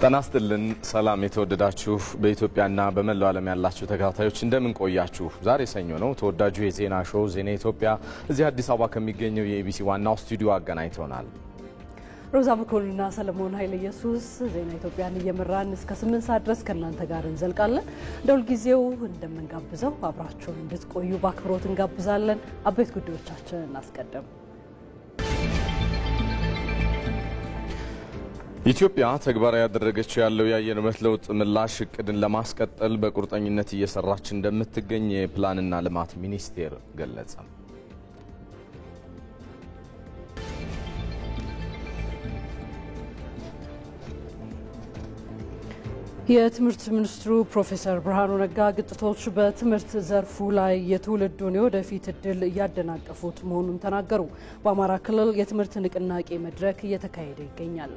ጤና ይስጥልን ሰላም የተወደዳችሁ በኢትዮጵያና በመላው ዓለም ያላችሁ ተከታታዮች እንደምን ቆያችሁ? ዛሬ ሰኞ ነው። ተወዳጁ የዜና ሾው ዜና ኢትዮጵያ እዚህ አዲስ አበባ ከሚገኘው የኢቢሲ ዋናው ስቱዲዮ አገናኝቶናል። ሮዛ በኮልና ሰለሞን ኃይለ ኢየሱስ ዜና ኢትዮጵያን እየመራን እስከ 8 ሰዓት ድረስ ከናንተ ጋር እንዘልቃለን። እንደሁልጊዜው እንደምንጋብዘው አብራችሁን እንድትቆዩ በአክብሮት እንጋብዛለን። አበይት ጉዳዮቻችንን እናስቀድም። ኢትዮጵያ ተግባራዊ ያደረገችው ያለው የአየር ንብረት ለውጥ ምላሽ እቅድን ለማስቀጠል በቁርጠኝነት እየሰራች እንደምትገኝ የፕላንና ልማት ሚኒስቴር ገለጸ። የትምህርት ሚኒስትሩ ፕሮፌሰር ብርሃኑ ነጋ ግጭቶች በትምህርት ዘርፉ ላይ የትውልዱን የወደፊት እድል እያደናቀፉት መሆኑን ተናገሩ። በአማራ ክልል የትምህርት ንቅናቄ መድረክ እየተካሄደ ይገኛል።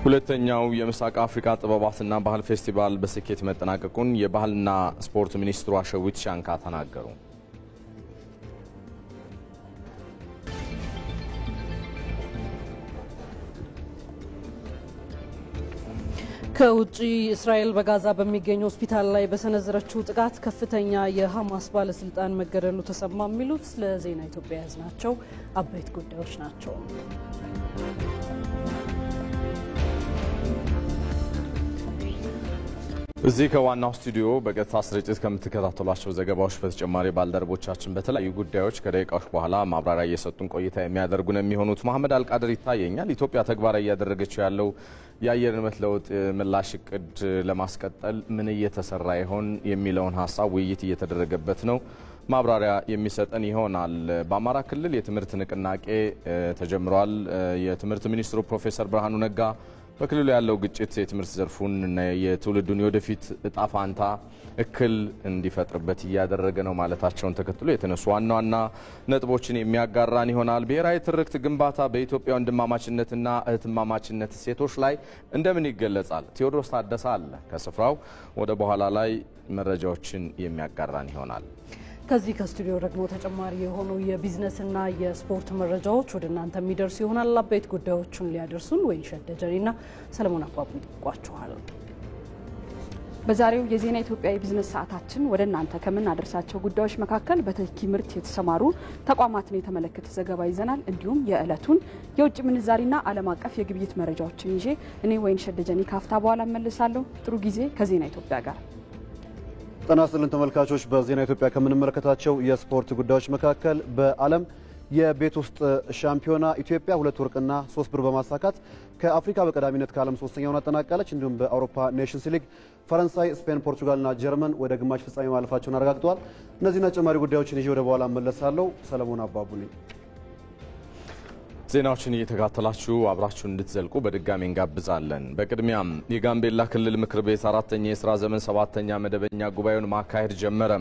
ሁለተኛው የምስራቅ አፍሪካ ጥበባትና ባህል ፌስቲቫል በስኬት መጠናቀቁን የባህልና ስፖርት ሚኒስትሩ አሸዊት ሻንካ ተናገሩ። ከውጪ እስራኤል በጋዛ በሚገኝ ሆስፒታል ላይ በሰነዘረችው ጥቃት ከፍተኛ የሐማስ ባለስልጣን መገደሉ ተሰማ። የሚሉት ለዜና ኢትዮጵያ ያዝናቸው አበይት ጉዳዮች ናቸው። እዚህ ከዋናው ስቱዲዮ በቀጥታ ስርጭት ከምትከታተሏቸው ዘገባዎች በተጨማሪ ባልደረቦቻችን በተለያዩ ጉዳዮች ከደቂቃዎች በኋላ ማብራሪያ እየሰጡን ቆይታ የሚያደርጉ ነው የሚሆኑት። መሐመድ አልቃድር ይታየኛል። ኢትዮጵያ ተግባራዊ እያደረገችው ያለው የአየር ንብረት ለውጥ ምላሽ እቅድ ለማስቀጠል ምን እየተሰራ ይሆን የሚለውን ሀሳብ ውይይት እየተደረገበት ነው። ማብራሪያ የሚሰጠን ይሆናል። በአማራ ክልል የትምህርት ንቅናቄ ተጀምሯል። የትምህርት ሚኒስትሩ ፕሮፌሰር ብርሃኑ ነጋ በክልሉ ያለው ግጭት የትምህርት ዘርፉን እና የትውልዱን የወደፊት እጣ ፋንታ እክል እንዲፈጥርበት እያደረገ ነው ማለታቸውን ተከትሎ የተነሱ ዋና ዋና ነጥቦችን የሚያጋራን ይሆናል። ብሔራዊ ትርክት ግንባታ በኢትዮጵያ ወንድማማችነትና እህትማማችነት እሴቶች ላይ እንደምን ይገለጻል? ቴዎድሮስ ታደሰ አለ ከስፍራው ወደ በኋላ ላይ መረጃዎችን የሚያጋራን ይሆናል። ከዚህ ከስቱዲዮ ደግሞ ተጨማሪ የሆኑ የቢዝነስና የስፖርት መረጃዎች ወደ እናንተ የሚደርሱ ይሆናል። አበይት ጉዳዮቹን ሊያደርሱን ወይንሸት ደጀኔና ሰለሞን አባቡ ይጠብቋችኋል። በዛሬው የዜና ኢትዮጵያ የቢዝነስ ሰዓታችን ወደ እናንተ ከምናደርሳቸው ጉዳዮች መካከል በተኪ ምርት የተሰማሩ ተቋማትን የተመለከተ ዘገባ ይዘናል። እንዲሁም የዕለቱን የውጭ ምንዛሪና ዓለም አቀፍ የግብይት መረጃዎችን ይዤ እኔ ወይንሸት ደጀኔ ካፍታ በኋላ እመልሳለሁ። ጥሩ ጊዜ ከዜና ኢትዮጵያ ጋር። ጤና ይስጥልን ተመልካቾች። በዜና ኢትዮጵያ ከምንመለከታቸው የስፖርት ጉዳዮች መካከል በዓለም የቤት ውስጥ ሻምፒዮና ኢትዮጵያ 2 ወርቅና 3 ብር በማሳካት ከአፍሪካ በቀዳሚነት ከዓለም 3ኛውን አጠናቃለች። እንዲሁም በአውሮፓ ኔሽንስ ሊግ ፈረንሳይ፣ ስፔን፣ ፖርቹጋልና ጀርመን ወደ ግማሽ ፍጻሜ ማለፋቸውን አረጋግጠዋል። እነዚህና ተጨማሪ ጉዳዮችን ይዤ ወደ በኋላ እመለሳለሁ። ሰለሞን አባቡ ነኝ። ዜናዎችን እየተከታተላችሁ አብራችሁን እንድትዘልቁ በድጋሚ እንጋብዛለን። በቅድሚያም የጋምቤላ ክልል ምክር ቤት 4ኛ የሥራ ዘመን 7ኛ መደበኛ ጉባኤውን ማካሄድ ጀመረ።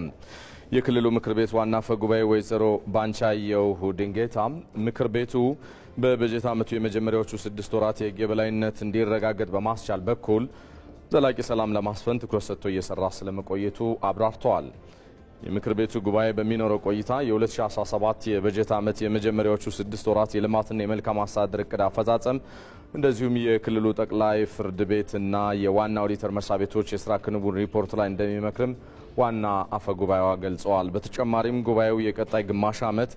የክልሉ ምክር ቤት ዋና አፈ ጉባኤ ወይዘሮ ባንቻየሁ ድንጌታ ምክር ቤቱ በበጀት ዓመቱ የመጀመሪያዎቹ 6 ወራት የሕግ የበላይነት እንዲረጋገጥ በማስቻል በኩል ዘላቂ ሰላም ለማስፈን ትኩረት ሰጥቶ እየሰራ ስለመቆየቱ አብራርተዋል። የምክር ቤቱ ጉባኤ በሚኖረው ቆይታ የ2017 የበጀት ዓመት የመጀመሪያዎቹ 6 ወራት የልማትና የመልካም አስተዳደር እቅድ አፈጻጸም እንደዚሁም የክልሉ ጠቅላይ ፍርድ ቤትና የዋና ኦዲተር መስሪያ ቤቶች የስራ ክንውን ሪፖርት ላይ እንደሚመክርም ዋና አፈ ጉባኤዋ ገልጸዋል። በተጨማሪም ጉባኤው የቀጣይ ግማሽ ዓመት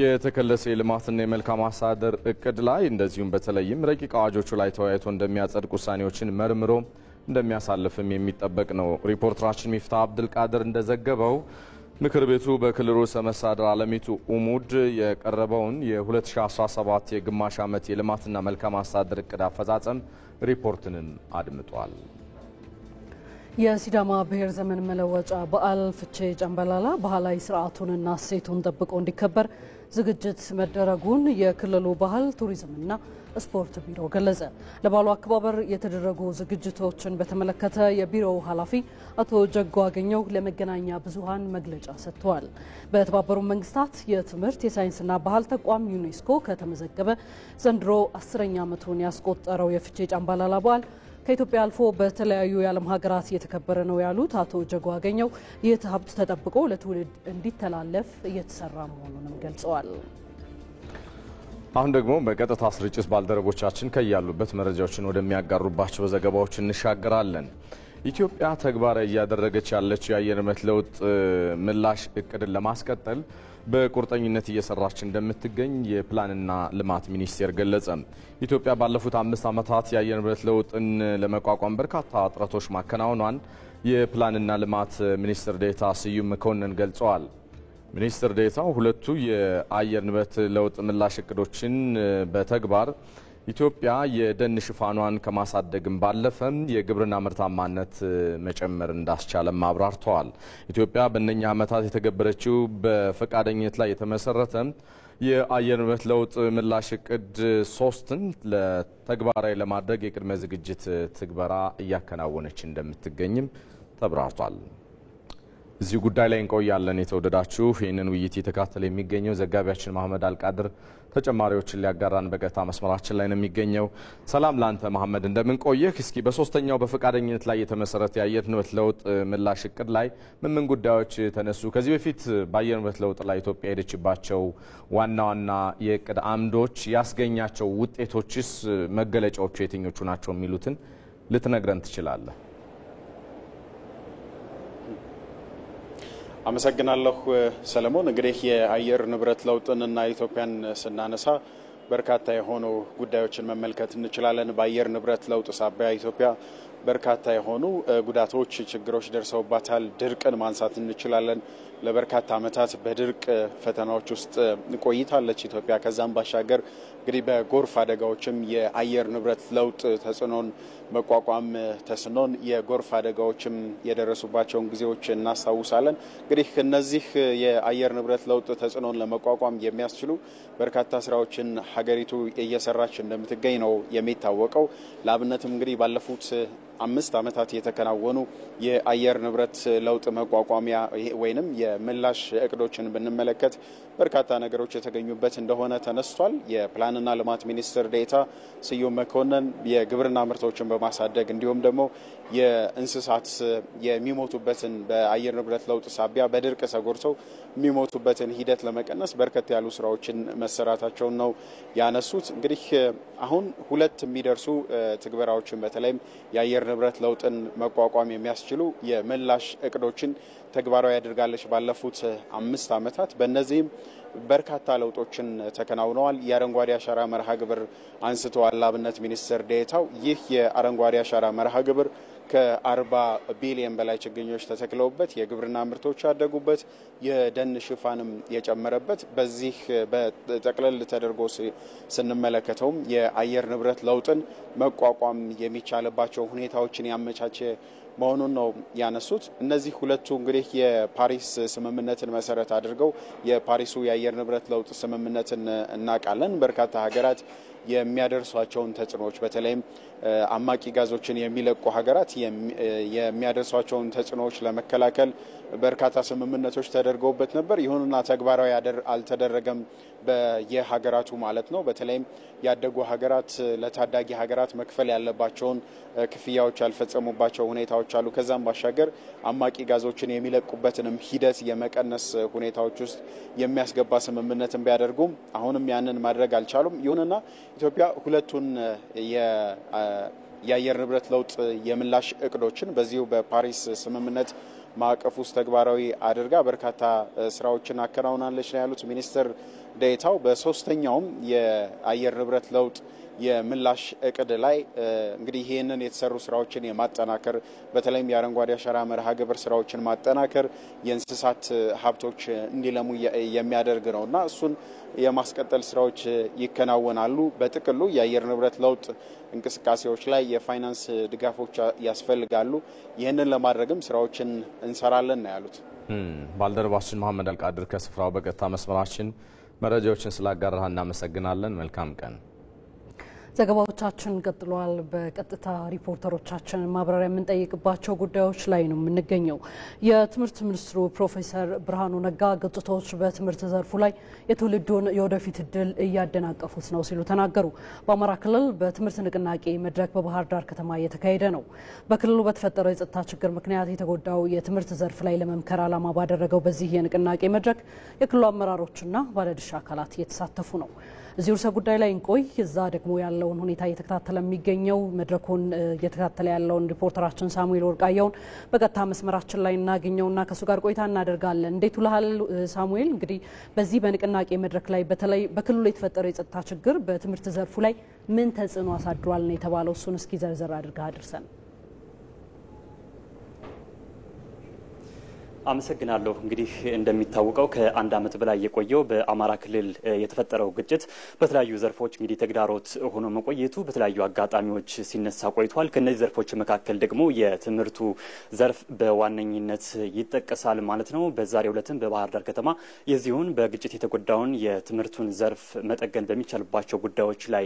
የተከለሰ የልማትና የመልካም አስተዳደር እቅድ ላይ እንደዚሁም በተለይም ረቂቅ አዋጆቹ ላይ ተወያይቶ እንደሚያጸድቅ ውሳኔዎችን መርምሮ እንደሚያሳልፍም የሚጠበቅ ነው። ሪፖርተራችን ሚፍታ አብዱልቃድር እንደዘገበው ምክር ቤቱ በክልሉ ርዕሰ መስተዳድር አለሚቱ ኡሙድ የቀረበውን የ2017 የግማሽ ዓመት የልማትና መልካም አስተዳደር እቅድ አፈጻጸም ሪፖርትንም አድምጧል። የሲዳማ ብሔር ዘመን መለወጫ በዓል ፍቼ ጨምበላላ ባህላዊ ስርዓቱንና እሴቱን ጠብቆ እንዲከበር ዝግጅት መደረጉን የክልሉ ባህል ቱሪዝምና ስፖርት ቢሮ ገለጸ። ለበዓሉ አከባበር የተደረጉ ዝግጅቶችን በተመለከተ የቢሮው ኃላፊ አቶ ጀጎ አገኘው ለመገናኛ ብዙሃን መግለጫ ሰጥተዋል። በተባበሩት መንግስታት የትምህርት የሳይንስና ባህል ተቋም ዩኔስኮ ከተመዘገበ ዘንድሮ 10ኛ ዓመቱን ያስቆጠረው የፍቼ ጨምበላላ በዓል ከኢትዮጵያ አልፎ በተለያዩ የዓለም ሀገራት እየተከበረ ነው ያሉት አቶ ጀጎ አገኘው ይህ ሀብት ተጠብቆ ለትውልድ እንዲተላለፍ እየተሰራ መሆኑንም ገልጸዋል። አሁን ደግሞ በቀጥታ ስርጭት ባልደረቦቻችን ከያሉበት መረጃዎችን ወደሚያጋሩባቸው ዘገባዎች እንሻገራለን። ኢትዮጵያ ተግባራዊ እያደረገች ያለችው የአየር ንብረት ለውጥ ምላሽ እቅድን ለማስቀጠል በቁርጠኝነት እየሰራች እንደምትገኝ የፕላንና ልማት ሚኒስቴር ገለጸ። ኢትዮጵያ ባለፉት 5 ዓመታት የአየር ንብረት ለውጥን ለመቋቋም በርካታ ጥረቶች ማከናወኗን የፕላንና ልማት ሚኒስትር ዴኤታ ስዩም መኮንን ገልጸዋል። ሚኒስትር ዴኤታው ሁለቱ የአየር ንብረት ለውጥ ምላሽ እቅዶችን በተግባር ኢትዮጵያ የደን ሽፋኗን ከማሳደግም ባለፈ የግብርና ምርታማነት መጨመር እንዳስቻለም አብራርተዋል። ኢትዮጵያ በእነኛ ዓመታት የተገበረችው በፈቃደኝነት ላይ የተመሰረተ የአየር ንብረት ለውጥ ምላሽ እቅድ 3ን ለተግባራዊ ለማድረግ የቅድመ ዝግጅት ትግበራ እያከናወነች እንደምትገኝም ተብራርቷል። እዚህ ጉዳይ ላይ እንቆያለን። የተወደዳችሁ ይህንን ውይይት እየተከታተለ የሚገኘው ዘጋቢያችን መሐመድ አልቃድር ተጨማሪዎችን ሊያጋራን በቀጥታ መስመራችን ላይ ነው የሚገኘው። ሰላም ላንተ መሐመድ፣ እንደምን ቆየህ? እስኪ በሶስተኛው በፈቃደኝነት ላይ የተመሰረተ የአየር ንብረት ለውጥ ምላሽ እቅድ ላይ ምን ጉዳዮች ተነሱ? ከዚህ በፊት በአየር ንብረት ለውጥ ላይ ኢትዮጵያ ሄደችባቸው ዋና ዋና የእቅድ አምዶች ያስገኛቸው ውጤቶችስ መገለጫዎቹ የትኞቹ ናቸው የሚሉትን ልትነግረን ትችላለህ? አመሰግናለሁ ሰለሞን። እንግዲህ የአየር ንብረት ለውጥንና ኢትዮጵያን ስናነሳ በርካታ የሆኑ ጉዳዮችን መመልከት እንችላለን። በአየር ንብረት ለውጥ ሳቢያ ኢትዮጵያ በርካታ የሆኑ ጉዳቶች፣ ችግሮች ደርሰውባታል። ድርቅን ማንሳት እንችላለን። ለበርካታ ዓመታት በድርቅ ፈተናዎች ውስጥ ቆይታለች ኢትዮጵያ። ከዛም ባሻገር እንግዲህ በጎርፍ አደጋዎችም የአየር ንብረት ለውጥ ተጽዕኖን መቋቋም ተስኖን የጎርፍ አደጋዎችም የደረሱባቸውን ጊዜዎች እናስታውሳለን። እንግዲህ እነዚህ የአየር ንብረት ለውጥ ተጽዕኖን ለመቋቋም የሚያስችሉ በርካታ ስራዎችን ሀገሪቱ እየሰራች እንደምትገኝ ነው የሚታወቀው። ለአብነትም እንግዲህ ባለፉት 5 ዓመታት የተከናወኑ የአየር ንብረት ለውጥ መቋቋሚያ ወይንም የምላሽ እቅዶችን ብንመለከት በርካታ ነገሮች የተገኙበት እንደሆነ ተነስቷል። የፕላንና ልማት ሚኒስትር ዴኤታ ስዩም መኮንን የግብርና ምርቶችን በማሳደግ እንዲሁም ደግሞ የእንስሳት የሚሞቱበትን በአየር ንብረት ለውጥ ሳቢያ በድርቅ ተጎድተው የሚሞቱበትን ሂደት ለመቀነስ በርከት ያሉ ስራዎችን መሰራታቸውን ነው ያነሱት። እንግዲህ አሁን 2 የሚደርሱ ትግበራዎችን በተለይም የአየር ንብረት ለውጥን መቋቋም የሚያስችሉ የምላሽ እቅዶችን ተግባራዊ ያደርጋለች ባለፉት 5 ዓመታት። በእነዚህም በርካታ ለውጦችን ተከናውነዋል። የአረንጓዴ አሻራ መርሃ ግብር አንስተዋል ለአብነት ሚኒስትር ዴኤታው። ይህ የአረንጓዴ አሻራ መርሃ ግብር ከ40 ቢሊዮን በላይ ችግኞች ተተክለውበት የግብርና ምርቶች ያደጉበት የደን ሽፋንም የጨመረበት በዚህ በጠቅለል ተደርጎ ስንመለከተውም የአየር ንብረት ለውጥን መቋቋም የሚቻልባቸው ሁኔታዎችን ያመቻቸ መሆኑን ነው ያነሱት። እነዚህ ሁለቱ እንግዲህ የፓሪስ ስምምነትን መሰረት አድርገው የፓሪሱ የአየር ንብረት ለውጥ ስምምነትን እናውቃለን። በርካታ ሀገራት የሚያደርሷቸውን ተጽዕኖዎች በተለይም አማቂ ጋዞችን የሚለቁ ሀገራት የሚያደርሷቸውን ተጽዕኖዎች ለመከላከል በርካታ ስምምነቶች ተደርገውበት ነበር። ይሁንና ተግባራዊ አልተደረገም በየሀገራቱ ማለት ነው። በተለይም ያደጉ ሀገራት ለታዳጊ ሀገራት መክፈል ያለባቸውን ክፍያዎች ያልፈጸሙባቸው ሁኔታዎች አሉ። ከዛም ባሻገር አማቂ ጋዞችን የሚለቁበትንም ሂደት የመቀነስ ሁኔታዎች ውስጥ የሚያስገባ ስምምነትን ቢያደርጉም አሁንም ያንን ማድረግ አልቻሉም። ይሁንና ኢትዮጵያ ሁለቱን የአየር ንብረት ለውጥ የምላሽ እቅዶችን በዚሁ በፓሪስ ስምምነት ማዕቀፍ ውስጥ ተግባራዊ አድርጋ በርካታ ስራዎችን አከናውናለች ነው ያሉት ሚኒስትር ዴኤታው። በሶስተኛውም የአየር ንብረት ለውጥ የምላሽ እቅድ ላይ እንግዲህ ይህንን የተሰሩ ስራዎችን የማጠናከር በተለይም የአረንጓዴ አሻራ መርሃ ግብር ስራዎችን ማጠናከር የእንስሳት ሀብቶች እንዲለሙ የሚያደርግ ነውና እሱን የማስቀጠል ስራዎች ይከናወናሉ። በጥቅሉ የአየር ንብረት ለውጥ እንቅስቃሴዎች ላይ የፋይናንስ ድጋፎች ያስፈልጋሉ። ይህንን ለማድረግም ስራዎችን እንሰራለን ነው ያሉት። ባልደረባችን መሐመድ አልቃድር ከስፍራው በቀጥታ መስመራችን መረጃዎችን ስላጋራህ እናመሰግናለን። መልካም ቀን። ዘገባዎቻችን ቀጥሏል። በቀጥታ ሪፖርተሮቻችን ማብራሪያ የምንጠይቅባቸው ጉዳዮች ላይ ነው የምንገኘው። የትምህርት ሚኒስትሩ ፕሮፌሰር ብርሃኑ ነጋ ግጭቶች በትምህርት ዘርፉ ላይ የትውልዱን የወደፊት እድል እያደናቀፉት ነው ሲሉ ተናገሩ። በአማራ ክልል በትምህርት ንቅናቄ መድረክ በባህር ዳር ከተማ እየተካሄደ ነው። በክልሉ በተፈጠረው የጸጥታ ችግር ምክንያት የተጎዳው የትምህርት ዘርፍ ላይ ለመምከር ዓላማ ባደረገው በዚህ የንቅናቄ መድረክ የክልሉ አመራሮችና ባለድርሻ አካላት እየተሳተፉ ነው። እዚህ ርዕሰ ጉዳይ ላይ እንቆይ። እዛ ደግሞ ያለውን ሁኔታ እየተከታተለ የሚገኘው መድረኩን እየተከታተለ ያለውን ሪፖርተራችን ሳሙኤል ወርቃየውን በቀጥታ መስመራችን ላይ እናገኘውና ከሱ ጋር ቆይታ እናደርጋለን። እንዴት ውለሃል ሳሙኤል? እንግዲህ በዚህ በንቅናቄ መድረክ ላይ በተለይ በክልሉ የተፈጠረው የጸጥታ ችግር በትምህርት ዘርፉ ላይ ምን ተጽዕኖ አሳድሯል ነው የተባለው? እሱን እስኪ ዘርዘር አድርገህ አድርሰን። አመሰግናለሁ። እንግዲህ እንደሚታወቀው ከአንድ ዓመት በላይ የቆየው በአማራ ክልል የተፈጠረው ግጭት በተለያዩ ዘርፎች እንግዲህ ተግዳሮት ሆኖ መቆየቱ በተለያዩ አጋጣሚዎች ሲነሳ ቆይቷል። ከነዚህ ዘርፎች መካከል ደግሞ የትምህርቱ ዘርፍ በዋነኝነት ይጠቀሳል ማለት ነው። በዛሬው ዕለትም በባህር ዳር ከተማ የዚሁን በግጭት የተጎዳውን የትምህርቱን ዘርፍ መጠገን በሚቻልባቸው ጉዳዮች ላይ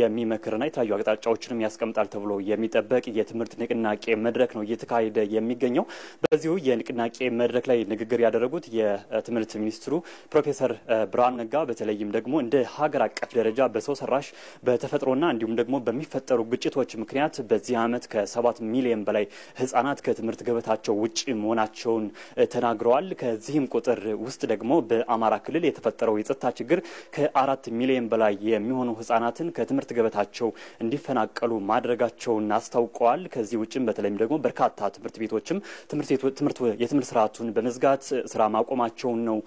የሚመክርና የተለያዩ አቅጣጫዎችንም ያስቀምጣል ተብሎ የሚጠበቅ የትምህርት ንቅናቄ መድረክ ነው እየተካሄደ የሚገኘው። በዚሁ የንቅናቄ መድረክ ላይ ንግግር ያደረጉት የትምህርት ሚኒስትሩ ፕሮፌሰር ብርሃኑ ነጋ በተለይም ደግሞ እንደ ሀገር አቀፍ ደረጃ በሰው ሰራሽ በተፈጥሮና እንዲሁም ደግሞ በሚፈጠሩ ግጭቶች ምክንያት በዚህ ዓመት ከ7 ሚሊዮን በላይ ህጻናት ከትምህርት ገበታቸው ውጪ መሆናቸውን ተናግረዋል። ከዚህም ቁጥር ውስጥ ደግሞ በአማራ ክልል የተፈጠረው የጸጥታ ችግር ከ4 ሚሊዮን በላይ የሚሆኑ ህጻናትን ከትምህርት ገበታቸው እንዲፈናቀሉ ማድረጋቸውን አስታውቀዋል። ከዚህ ውጭም በተለይም ደግሞ በርካታ ትምህርት ቤቶችም የትምህርት ስርዓቱን በመዝጋት ስራ ማቆማቸውን ነው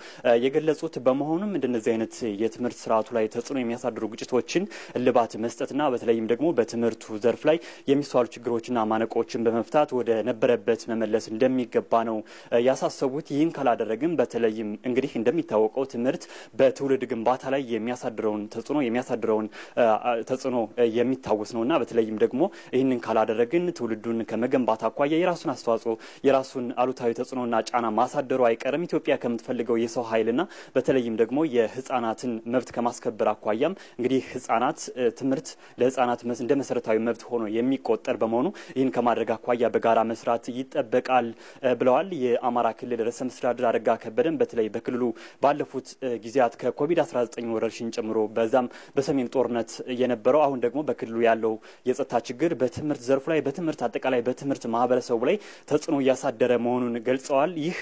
የገለጹት። በመሆኑም እንደነዚህ አይነት የትምህርት ስርዓቱ ላይ ተጽዕኖ የሚያሳድሩ ግጭቶችን እልባት መስጠትና በተለይም ደግሞ በትምህርቱ ዘርፍ ላይ የሚስተዋሉ ችግሮችና ማነቆችን በመፍታት ወደ ነበረበት መመለስ እንደሚገባ ነው ያሳሰቡት። ይህን ካላደረግም በተለይም እንግዲህ እንደሚታወቀው ትምህርት በትውልድ ግንባታ ላይ የሚያሳድረውን ተጽዕኖ የሚታወስ ነውና በተለይም ደግሞ ይህንን ካላደረግን ትውልዱን ከመገንባት አኳያ የራሱን አስተዋጽኦ የራሱን አሉታዊ ተጽዕኖና ጫና ማሳደሩ አይቀርም። ኢትዮጵያ ከምትፈልገው የሰው ኃይልና በተለይም ደግሞ የህፃናትን መብት ከማስከበር አኳያም እንግዲህ ህፃናት ትምህርት ለህፃናት እንደ መሰረታዊ መብት ሆኖ የሚቆጠር በመሆኑ ይህን ከማድረግ አኳያ በጋራ መስራት ይጠበቃል ብለዋል። የአማራ ክልል ርዕሰ መስተዳድር አረጋ ከበደም በተለይ በክልሉ ባለፉት ጊዜያት ከኮቪድ-19 ወረርሽኝ ጨምሮ በዛም በሰሜን ጦርነት የነበረው አሁን ደግሞ በክልሉ ያለው የጸጥታ ችግር በትምህርት ዘርፉ ላይ በትምህርት አጠቃላይ በትምህርት ማህበረሰቡ ላይ ተጽዕኖ እያሳደረ መሆኑን ገልጸዋል። ይህ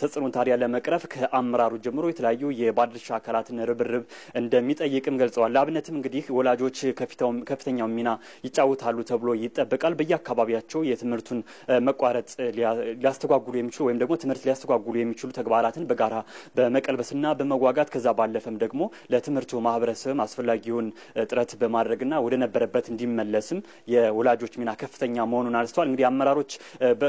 ተጽዕኖ ታዲያ ለመቅረፍ ከአመራሩ ጀምሮ የተለያዩ የባለድርሻ አካላትን ርብርብ እንደሚጠይቅም ገልጸዋል። ለአብነትም እንግዲህ ወላጆች ከፍተኛው ሚና ይጫወታሉ ተብሎ ይጠበቃል። በየአካባቢያቸው የትምህርቱን መቋረጥ ሊያስተጓጉሉ የሚችሉ ወይም ደግሞ ትምህርት ሊያስተጓጉሉ የሚችሉ ተግባራትን በጋራ በመቀልበስና በመዋጋት ከዛ ባለፈም ደግሞ ለትምህርቱ ማህበረሰብ አስፈላጊውን ጥረት በማድረግና ወደ ነበረበት እንዲመለስም የወላጆች ሚና ከፍተኛ መሆኑን አንስተዋል። እንግዲህ አመራሮች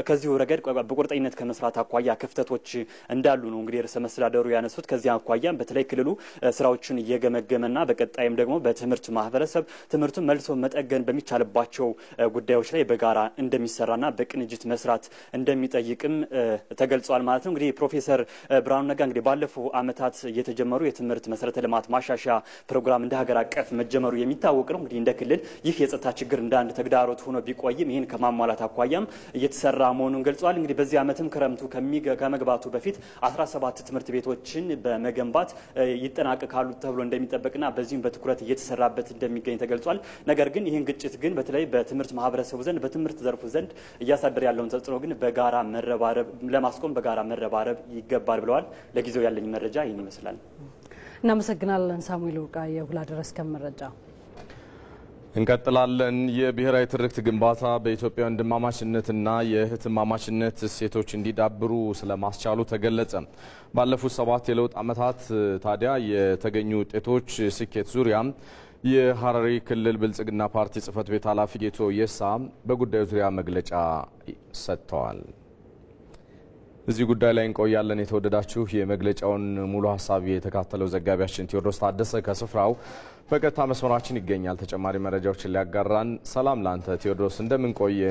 ከዚሁ ረገድ በቁርጠኝነት ከመስራት አኳያ ክፍተቶች እንዳሉ ነው እንግዲህ ርዕሰ መስተዳድሩ ያነሱት። ከዚህ አኳያ በተለይ ክልሉ ስራዎችን እየገመገመና በቀጣይም ደግሞ በትምህርት ማህበረሰብ ትምህርቱን መልሶ መጠገን በሚቻልባቸው ጉዳዮች ላይ በጋራ እንደሚሰራና በቅንጅት መስራት እንደሚጠይቅም ተገልጿል ማለት ነው። እንግዲህ ፕሮፌሰር ብርሃኑ ነጋ እንግዲህ ባለፈው ዓመታት የተጀመሩ የትምህርት መሰረተ ልማት ማሻሻያ ፕሮግራም እንደ ሀገር አቀፍ መጀመሩ የሚታወቅ ነው። እንግዲህ እንደ ክልል ይህ የጸጥታ ችግር እንደ አንድ ተግዳሮት ሆኖ ቢቆይም ይህን ከማሟላት አኳያም እየተሰራ መሆኑን ገልጿል። እንግዲህ በዚህ ዓመትም ክረምቱ ከመግባቱ በፊት 17 ትምህርት ቤቶችን በመገንባት ይጠናቀቃሉ ተብሎ እንደሚጠበቅና በዚህም በትኩረት እየተሰራበት እንደሚገኝ ተገልጿል። ነገር ግን ይህን ግጭት ግን በተለይ በትምህርት ማህበረሰቡ ዘንድ በትምህርት ዘርፉ ዘንድ እያሳደረ ያለውን ተጽዕኖ ግን በጋራ መረባረብ ለማስቆም በጋራ መረባረብ ይገባል ብለዋል። ለጊዜው ያለኝ መረጃ ይህን ይመስላል። እናመሰግናለን ሳሙኤል ወርቃየሁ ላደረስከን መረጃ። እንቀጥላለን። የብሔራዊ ትርክት ግንባታ በኢትዮጵያ ወንድማማችነትና የእህትማማችነት እሴቶች እንዲዳብሩ ስለማስቻሉ ተገለጸ። ባለፉት 7 የለውጥ ዓመታት ታዲያ የተገኙ ውጤቶች ስኬት ዙሪያ የሐረሪ ክልል ብልጽግና ፓርቲ ጽህፈት ቤት ኃላፊ ጌቶ የሳ በጉዳዩ ዙሪያ መግለጫ ሰጥተዋል። እዚህ ጉዳይ ላይ እንቆያለን። የተወደዳችሁ የመግለጫውን ሙሉ ሀሳብ የተካተለው ዘጋቢያችን ቴዎድሮስ ታደሰ ከስፍራው በቀጥታ መስመራችን ይገኛል። ተጨማሪ መረጃዎችን ሊያጋራን። ሰላም ላንተ ቴዎድሮስ፣ እንደምን ቆየ?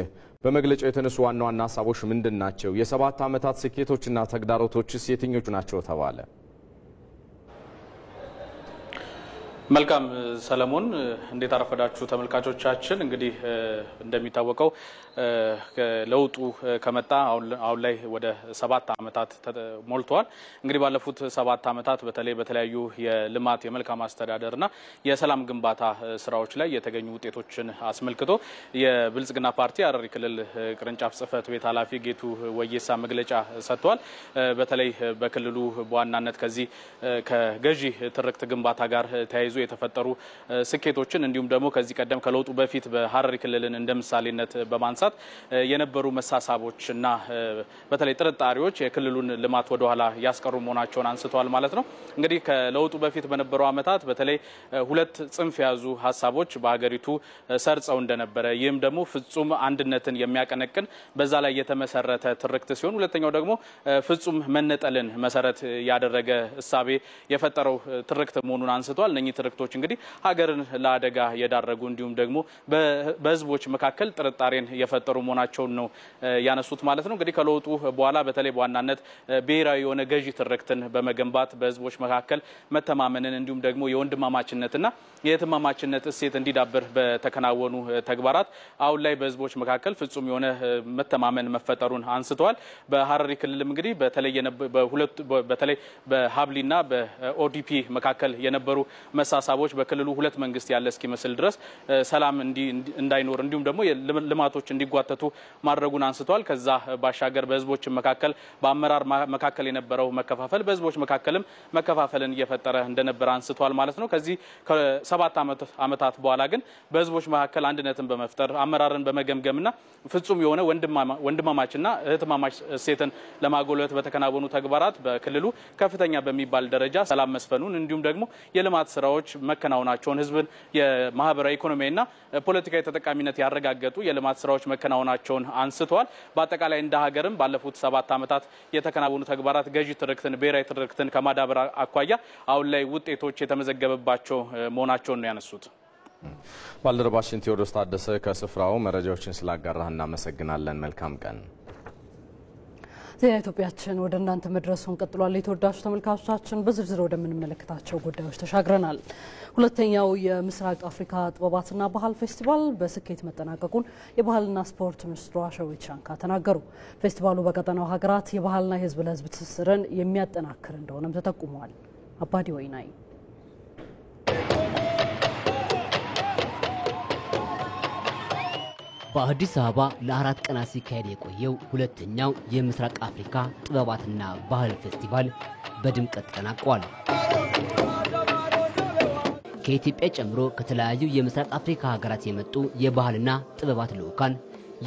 በመግለጫው የተነሱ ዋና ዋና ሀሳቦች ምንድን ናቸው? የ7 ዓመታት ስኬቶችና ተግዳሮቶችስ የትኞቹ ናቸው ተባለ? መልካም ሰለሞን፣ እንዴት አረፈዳችሁ ተመልካቾቻችን። እንግዲህ እንደሚታወቀው ለውጡ ከመጣ አሁን ላይ ወደ 7 ዓመታት ሞልቷል። እንግዲህ ባለፉት 7 ዓመታት በተለያዩ የልማት የመልካም አስተዳደርና የሰላም ግንባታ ስራዎች ላይ የተገኙ ውጤቶችን አስመልክቶ የብልጽግና ፓርቲ ሐረሪ ክልል ቅርንጫፍ ጽህፈት ቤት ኃላፊ ጌቱ ወየሳ መግለጫ ሰጥቷል። በተለይ በክልሉ በዋናነት ከዚህ ከገዢ ትርክት ግንባታ ጋር ተያይዞ የተፈጠሩ ስኬቶችን እንዲሁም ደግሞ ከዚህ ቀደም ከለውጡ በፊት በሐረሪ ክልልን እንደምሳሌነት በማንሳት የነበሩ መሳሳቦችና በተለይ ጥርጣሬዎች የክልሉን ልማት ወደ ኋላ ያስቀሩ መሆናቸውን አንስተዋል ማለት ነው። እንግዲህ ከለውጡ በፊት በነበሩ ዓመታት በተለይ ሁለት ጽንፍ ያዙ ሐሳቦች በሀገሪቱ ሰርጸው እንደነበረ ይህም ደግሞ ፍጹም አንድነትን የሚያቀነቅን በዛ ላይ የተመሰረተ ትርክት ሲሆን ሁለተኛው ደግሞ ፍጹም መነጠልን መሰረት ያደረገ እሳቤ የፈጠረው ትርክት መሆኑን አንስተዋል። እነኚህ ትርክቶች እንግዲህ ሀገርን ለአደጋ የዳረጉ እንዲሁም ደግሞ በህዝቦች መካከል ጥርጣሬን የፈጠሩ መሆናቸውን ነው ያነሱት ማለት ነው። እንግዲህ ከለውጡ በኋላ በተለይ በዋናነት ብሔራዊ የሆነ ገዢ ትርክትን በመገንባት በህዝቦች መካከል መተማመንን እንዲሁም ደግሞ የወንድማማችነትና የእህትማማችነት እሴት እንዲዳብር በተከናወኑ ተግባራት አሁን ላይ በህዝቦች መካከል ፍጹም የሆነ መተማመን መፈጠሩን አንስተዋል። በሐረሪ ክልልም እንግዲህ በተለይ በሀብሊና በኦዲፒ መካከል የነበሩ መሳሳቦች በክልሉ ሁለት መንግስት ያለ እስኪመስል ድረስ ሰላም እንዳይኖር እንዲሁም ደግሞ ልማቶች እንዲጓተቱ ማድረጉን አንስተዋል። ከዛ ባሻገር በህዝቦች መካከል በአመራር መካከል የነበረው መከፋፈል በህዝቦች መካከልም መከፋፈልን እየፈጠረ እንደነበረ አንስተዋል ማለት ነው። ከዚህ ከ7 ዓመታት በኋላ ግን በህዝቦች መካከል አንድነትን በመፍጠር አመራርን በመገምገምና ፍጹም የሆነ ወንድማማችና እህትማማች እሴትን ለማጎልበት በተከናወኑ ተግባራት በክልሉ ከፍተኛ በሚባል ደረጃ ሰላም መስፈኑን እንዲሁም ደግሞ የልማት ስራዎች መከናወናቸውን ህዝብን የማህበራዊ ኢኮኖሚያዊና ፖለቲካዊ ተጠቃሚነት ያረጋገጡ የልማት ስራዎች መከናወናቸውን አንስተዋል። በአጠቃላይ እንደ ሀገርም ባለፉት 7 ዓመታት የተከናወኑ ተግባራት ገዢ ትርክትን ብሔራዊ ትርክትን ከማዳበር አኳያ አሁን ላይ ውጤቶች የተመዘገበባቸው መሆናቸውን ነው ያነሱት። ባልደረባችን ቴዎድሮስ ታደሰ ከስፍራው መረጃዎችን ስላጋራህ እናመሰግናለን። መልካም ቀን። ዜና ኢትዮጵያችን ወደ እናንተ መድረሱን ቀጥሏል። የተወዳጁ ተመልካቾቻችን በዝርዝር ወደምንመለከታቸው ጉዳዮች ተሻግረናል። ሁለተኛው የምስራቅ አፍሪካ ጥበባትና ባህል ፌስቲቫል በስኬት መጠናቀቁን የባህልና ስፖርት ሚኒስትሯ ሸዊት ሻንካ ተናገሩ። ፌስቲቫሉ በቀጠናው ሀገራት የባህልና የህዝብ ለህዝብ ትስስርን የሚያጠናክር እንደሆነም ተጠቁሟል። አባዲ ወይናይ በአዲስ አበባ ለ4 ቀናት ሲካሄድ የቆየው ሁለተኛው የምስራቅ አፍሪካ ጥበባትና ባህል ፌስቲቫል በድምቀት ተጠናቋል። ከኢትዮጵያ ጨምሮ ከተለያዩ የምስራቅ አፍሪካ ሀገራት የመጡ የባህልና ጥበባት ልዑካን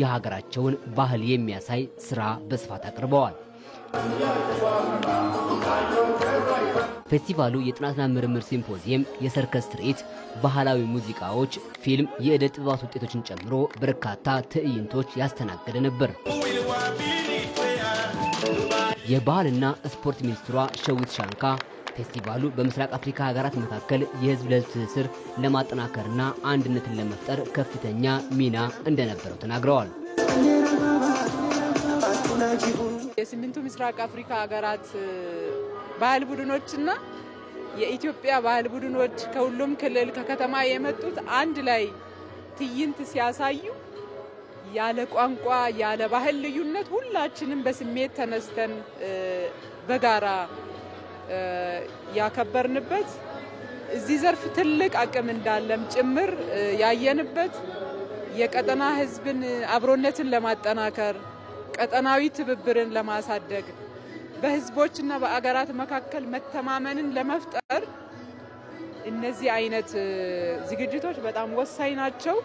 የሀገራቸውን ባህል የሚያሳይ ስራ በስፋት አቅርበዋል። ፌስቲቫሉ የጥናትና ምርምር ሲምፖዚየም፣ የሰርከስ ትርኢት፣ ባህላዊ ሙዚቃዎች፣ ፊልም፣ የእደ ጥበባት ውጤቶችን ጨምሮ በርካታ ትዕይንቶች ያስተናገደ ነበር። የባህልና ስፖርት ሚኒስትሯ ሸዊት ሻንካ ፌስቲቫሉ በምስራቅ አፍሪካ ሀገራት መካከል የህዝብ ለህዝብ ትስስር ለማጠናከርና አንድነትን ለመፍጠር ከፍተኛ ሚና እንደነበረው ተናግረዋል። የስምንቱ ምስራቅ አፍሪካ ሀገራት ባህል ቡድኖችና የኢትዮጵያ ባህል ቡድኖች ከሁሉም ክልል ከከተማ የመጡት አንድ ላይ ትዕይንት ሲያሳዩ ያለ ቋንቋ ያለ ባህል ልዩነት ሁላችንም በስሜት ተነስተን በጋራ ያከበርንበት እዚህ ዘርፍ ትልቅ አቅም እንዳለም ጭምር ያየንበት የቀጠና ህዝብን አብሮነትን ለማጠናከር ቀጠናዊ ትብብርን ለማሳደግ በህዝቦችና በአገራት መካከል መተማመንን ለመፍጠር እነዚህ አይነት ዝግጅቶች በጣም ወሳኝ ናቸው።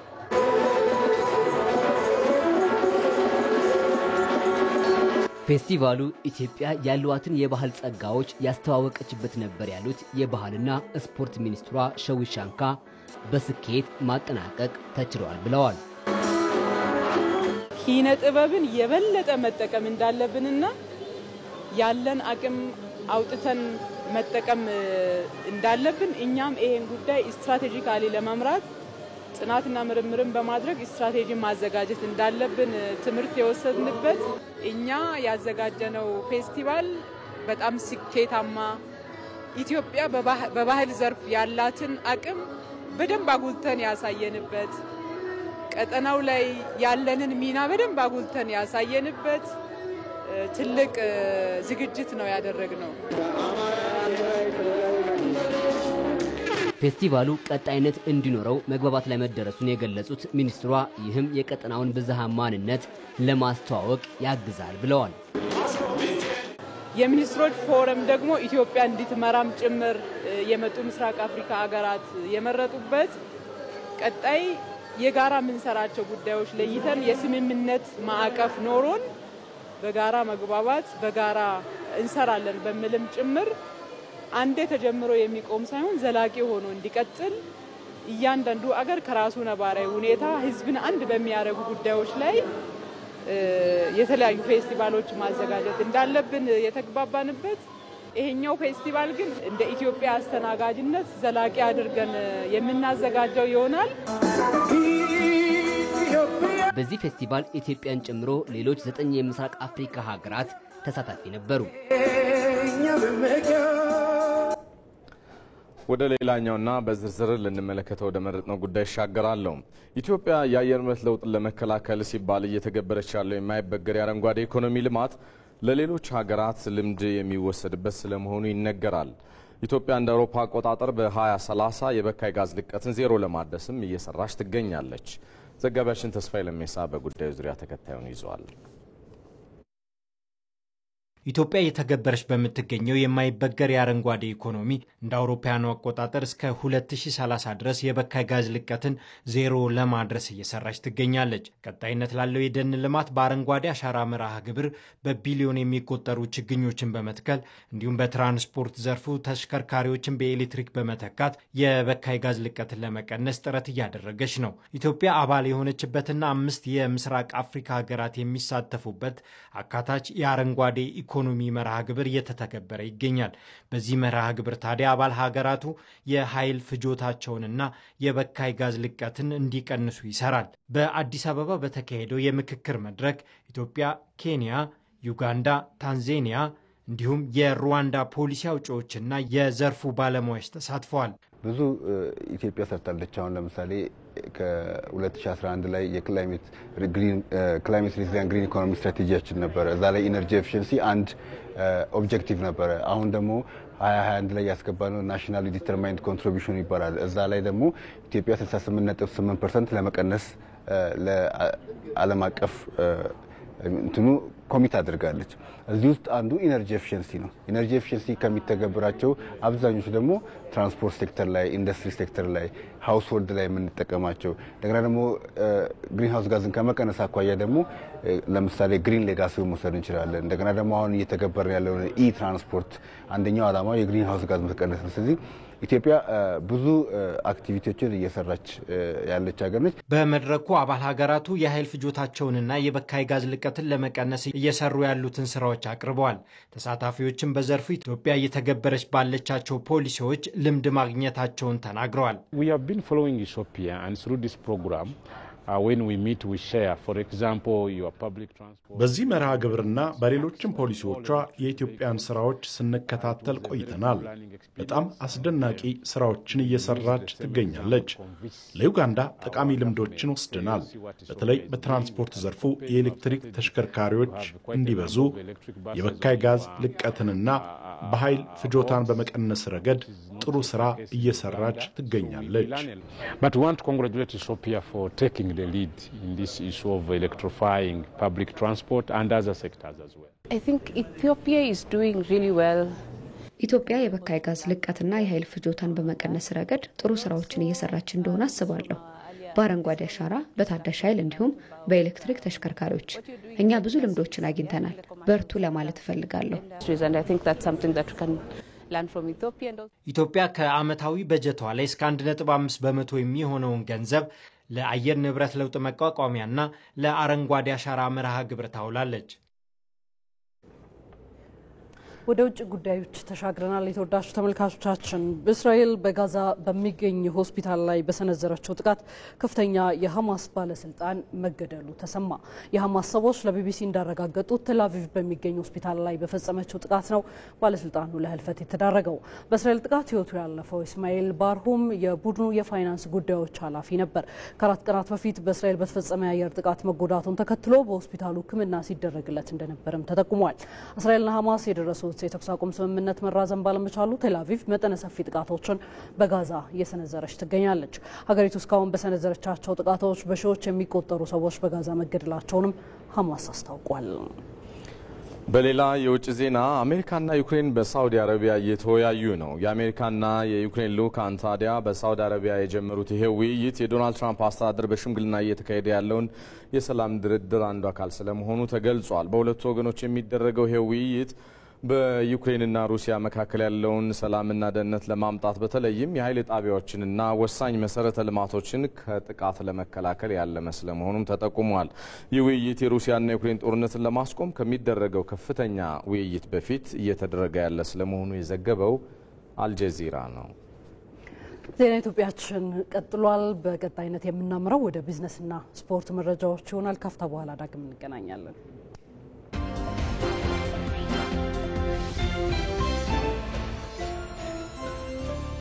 ፌስቲቫሉ ኢትዮጵያ ያሏትን የባህል ጸጋዎች ያስተዋወቀችበት ነበር ያሉት የባህልና ስፖርት ሚኒስትሯ ሸዊት ሻንካ በስኬት ማጠናቀቅ ተችሏል ብለዋል። ኪነ ጥበብን የበለጠ መጠቀም እንዳለብንና ያለን አቅም አውጥተን መጠቀም እንዳለብን እኛም ይሄን ጉዳይ ስትራቴጂካሊ ለመምራት ጥናትና ምርምርን በማድረግ ስትራቴጂ ማዘጋጀት እንዳለብን ትምህርት የወሰድንበት እኛ ያዘጋጀነው ፌስቲቫል በጣም ስኬታማ ኢትዮጵያ በባህል ዘርፍ ያላትን አቅም በደንብ አጉልተን ያሳየንበት ቀጠናው ላይ ያለንን ሚና በደንብ አጉልተን ያሳየንበት ትልቅ ዝግጅት ነው ያደረግነው። ፌስቲቫሉ ቀጣይነት እንዲኖረው መግባባት ላይ መደረሱን የገለጹት ሚኒስትሯ ይህም የቀጠናውን ብዝሃ ማንነት ለማስተዋወቅ ያግዛል ብለዋል። የሚኒስትሮች ፎረም ደግሞ ኢትዮጵያ እንድትመራም ጭምር የመጡ ምስራቅ አፍሪካ ሀገራት የመረጡበት ቀጣይ የጋራ ምንሰራቸው ጉዳዮች ለይተን የስምምነት ማዕቀፍ ኖሮን በጋራ መግባባት በጋራ እንሰራለን በሚልም ጭምር አንዴ ተጀምሮ የሚቆም ሳይሆን ዘላቂ ሆኖ እንዲቀጥል እያንዳንዱ አገር ከራሱ ነባራዊ ሁኔታ ህዝብን አንድ በሚያደርጉ ጉዳዮች ላይ የተለያዩ ፌስቲቫሎች ማዘጋጀት እንዳለብን የተግባባንበት ይሄኛው ፌስቲቫል ግን እንደ ኢትዮጵያ አስተናጋጅነት ዘላቂ አድርገን የምናዘጋጀው ይሆናል። በዚህ ፌስቲቫል ኢትዮጵያን ጨምሮ ሌሎች 9 የምስራቅ አፍሪካ ሀገራት ተሳታፊ ነበሩ። ወደ ሌላኛውና በዝርዝር ልንመለከተው ወደ መረጥነው ጉዳይ ይሻገራለሁ። ኢትዮጵያ የአየር ንብረት ለውጥን ለመከላከል ሲባል እየተገበረች ያለው የማይበገር የአረንጓዴ ኢኮኖሚ ልማት ለሌሎች ሀገራት ልምድ የሚወሰድበት ስለመሆኑ ይነገራል። ኢትዮጵያ እንደ አውሮፓ አቆጣጠር በ2030 የበካይ ጋዝ ልቀትን ዜሮ ለማድረስም እየሰራች ትገኛለች። ዘጋቢያችን ተስፋዬ ለሜሳ በጉዳዩ ዙሪያ ተከታዩን ይዟል። ኢትዮጵያ የተገበረች በምትገኘው የማይበገር የአረንጓዴ ኢኮኖሚ እንደ አውሮፓውያኑ አቆጣጠር እስከ 2030 ድረስ የበካይ ጋዝ ልቀትን ዜሮ ለማድረስ እየሰራች ትገኛለች። ቀጣይነት ላለው የደን ልማት በአረንጓዴ አሻራ መርሃ ግብር በቢሊዮን የሚቆጠሩ ችግኞችን በመትከል እንዲሁም በትራንስፖርት ዘርፉ ተሽከርካሪዎችን በኤሌክትሪክ በመተካት የበካይ ጋዝ ልቀትን ለመቀነስ ጥረት እያደረገች ነው። ኢትዮጵያ አባል የሆነችበትና 5 የምስራቅ አፍሪካ ሀገራት የሚሳተፉበት አካታች የአረንጓዴ ኢኮኖሚ መርሃ ግብር እየተተገበረ ይገኛል። በዚህ መርሃ ግብር ታዲያ አባል ሀገራቱ የኃይል ፍጆታቸውንና የበካይ ጋዝ ልቀትን እንዲቀንሱ ይሰራል። በአዲስ አበባ በተካሄደው የምክክር መድረክ ኢትዮጵያ፣ ኬንያ፣ ዩጋንዳ፣ ታንዛኒያ እንዲሁም የሩዋንዳ ፖሊሲ አውጪዎችና የዘርፉ ባለሙያዎች ተሳትፈዋል። ብዙ ኢትዮጵያ ሰርታለች። አሁን ለምሳሌ ከ2011 ላይ የክላይሜት ሬዚሊየንት ግሪን ኢኮኖሚ ስትራቴጂያችን ነበረ። እዛ ላይ ኢነርጂ ኤፊሽንሲ አንድ ኦብጀክቲቭ ነበረ። አሁን ደግሞ 2021 ላይ ያስገባነው ናሽናሊ ዲተርማይንድ ኮንትሪቢዩሽን ይባላል። እዛ ላይ ደግሞ ኢትዮጵያ 68.8% ለመቀነስ ለዓለም አቀፍ እንትኑ ኮሚት አድርጋለች። እዚህ ውስጥ አንዱ ኢነርጂ ኤፊሽንሲ ነው። ኢነርጂ ኤፊሽንሲ ከሚተገበራቸው አብዛኞቹ ደግሞ ትራንስፖርት ሴክተር ላይ፣ ኢንዱስትሪ ሴክተር ላይ፣ ሃውስሆልድ ላይ የምንጠቀማቸው እንደገና ደግሞ ግሪን ሃውስ ጋዝን ከመቀነስ አኳያ ደግሞ ለምሳሌ ግሪን ሌጋሲውን መውሰድ እንችላለን። እንደገና ደግሞ አሁን እየተገበረ ያለው ኢ ትራንስፖርት አንደኛው ዓላማው የግሪን ሃውስ ጋዝ መቀነስ ነው። ስለዚህ ኢትዮጵያ ብዙ አክቲቪቲዎችን እየሰራች ያለች ሀገር ነች። በመድረኩ አባል ሀገራቱ የኃይል ፍጆታቸውንና የበካይ ጋዝ ልቀትን ለመቀነስ እየሰሩ ያሉትን ስራዎች አቅርበዋል። ተሳታፊዎችም በዘርፉ ኢትዮጵያ እየተገበረች ባለቻቸው ፖሊሲዎች ልምድ ማግኘታቸውን ተናግረዋል። We have been following Ethiopia and through this program when we meet we share for example your public transport በዚህ መርሃ ግብርና በሌሎችም ፖሊሲዎቿ የኢትዮጵያን ስራዎች ስንከታተል ቆይተናል። በጣም አስደናቂ ስራዎችን እየሰራች ትገኛለች። ለዩጋንዳ ጠቃሚ ልምዶችን ወስደናል። በተለይ በትራንስፖርት ዘርፉ የኤሌክትሪክ ተሽከርካሪዎች እንዲበዙ የበካይ ጋዝ ልቀትንና በኃይል ፍጆታን በመቀነስ ረገድ ጥሩ ስራ እየሰራች ትገኛለች። But we want to congratulate Ethiopia for taking the lead in this issue of electrifying public transport and other sectors as well. I think Ethiopia is doing really well. ኢትዮጵያ የበካይ ጋዝ ልቀትና የኃይል ፍጆታን በመቀነስ ረገድ ጥሩ ስራዎችን እየሰራች እንደሆነ አስባለሁ። በአረንጓዴ አሻራ፣ በታዳሽ ኃይል እንዲሁም በኤሌክትሪክ ተሽከርካሪዎች እኛ ብዙ ልምዶችን አግኝተናል። በርቱ ለማለት እፈልጋለሁ። ኢትዮጵያ ከዓመታዊ በጀቷ ላይ እስከ 1.5 በመቶ የሚሆነውን ገንዘብ ለአየር ንብረት ለውጥ መቋቋሚያና ለአረንጓዴ አሻራ መርሃ ግብር ታውላለች። ወደ ውጭ ጉዳዮች ተሻግረናል። የተወዳጁ ተመልካቾቻችን በእስራኤል በጋዛ በሚገኝ ሆስፒታል ላይ በሰነዘረችው ጥቃት ከፍተኛ የሐማስ ባለስልጣን መገደሉ ተሰማ። የሐማስ ሰዎች ለቢቢሲ እንዳረጋገጡት ቴል አቪቭ በሚገኝ ሆስፒታል ላይ በፈጸመችው ጥቃት ነው ባለስልጣኑ ለህልፈት የተዳረገው። በእስራኤል ጥቃት ህይወቱ ያለፈው ኢስማኤል ባርሁም የቡድኑ የፋይናንስ ጉዳዮች ኃላፊ ነበር። ከ4 ቀናት በፊት በእስራኤል በተፈጸመ የአየር ጥቃት መጎዳቱን ተከትሎ በሆስፒታሉ ሕክምና ሲደረግለት እንደነበረም ተጠቁሟል። እስራኤልና ሐማስ የደረሱት የተኩስ አቁም ስምምነት መራዘም ባለመቻሉ ቴል አቪቭ መጠነ ሰፊ ጥቃቶችን በጋዛ እየሰነዘረች ትገኛለች። ሀገሪቱ እስካሁን በሰነዘረቻቸው ጥቃቶች በሺዎች የሚቆጠሩ ሰዎች በጋዛ መገደላቸውንም ሐማስ አስታውቋል። በሌላ የውጭ ዜና አሜሪካና ዩክሬን በሳውዲ አረቢያ እየተወያዩ ነው። የአሜሪካና የዩክሬን ልኡካን ታዲያ በሳውዲ አረቢያ የጀመሩት ይሄ ውይይት የዶናልድ ትራምፕ አስተዳደር በሽምግልና እየተካሄደ ያለውን የሰላም ድርድር አንዱ አካል ስለመሆኑ ተገልጿል። በሁለቱ ወገኖች የሚደረገው ይሄ ውይይት በዩክሬንና ሩሲያ መካከል ያለውን ሰላምና ደህንነት ለማምጣት በተለይም የኃይል ጣቢያዎችንና ወሳኝ መሰረተ ልማቶችን ከጥቃት ለመከላከል ያለመ ስለመሆኑም ተጠቁሟል። ይህ ውይይት የሩሲያና የዩክሬን ጦርነትን ለማስቆም ከሚደረገው ከፍተኛ ውይይት በፊት እየተደረገ ያለ ስለመሆኑ የዘገበው አልጀዚራ ነው። ዜና ኢትዮጵያችን ቀጥሏል። በቀጣይነት የምናምረው ወደ ቢዝነስና ስፖርት መረጃዎች ይሆናል። ካፍታ በኋላ ዳግም እንገናኛለን።